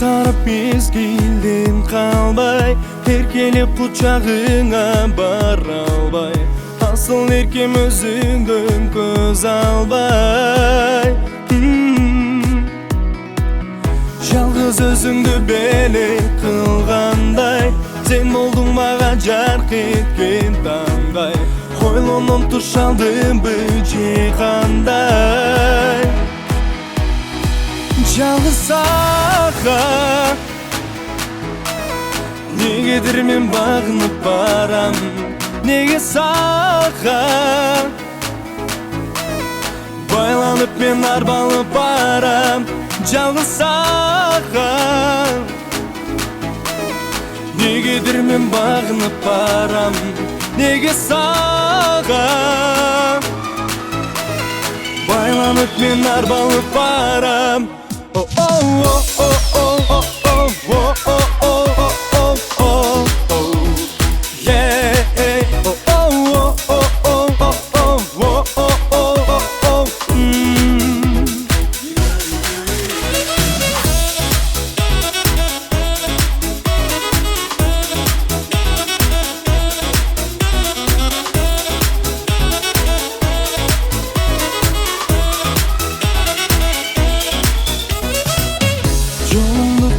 Karıp mezgilden kalbay, erkelep kucağına baralbay. Asıl erkem özünden göz albay. Жалғыз өзіңді белек қылғандай, сен болдың маған жарқ еткен таңдай. Ойланып тұр шалдым бөжек қандай. Жалғыз саған негедір мен бағынып барам, неге саған байланып мен арбалып барам. Жалғыз саған негедір мен бағынып барам, неге саған байланып мен арбалып барам.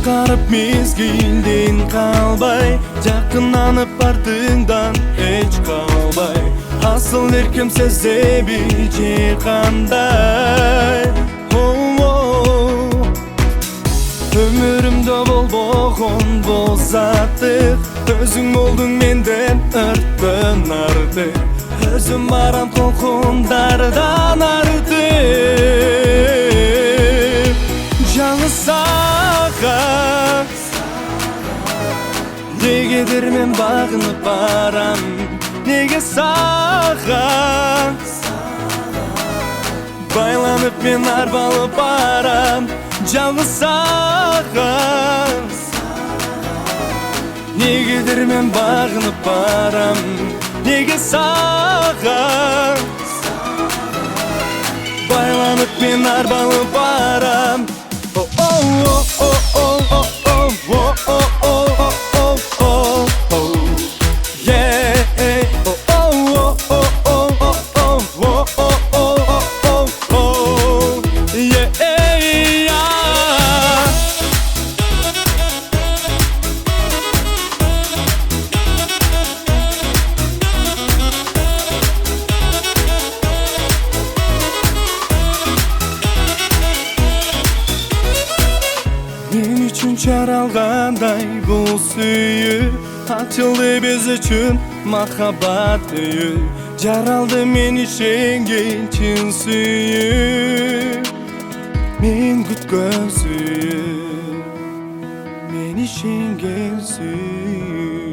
Karıp mezgilden kalbay, жақынанып артыңдан hiç қалбай. Asıl erkem сезе білже қандай. Ömürümde болбогон бұл заттық, өзің болдың менден артын артық. Өзім барам толқындардан артық. Жалғыз саған негедір мен бағынып барам, неге саған байланып мен арбалып барам. Жалғыз саған негедір мен бағынып барам, неге саған байланып мен арбалып барам. Men üçün жаралғандай бұл сүйі, açıldı biz üçün махаббат үйі. Жаралды мен ішенген чын сүйі, мен күткөн сүйі, мен ішенген сүйі.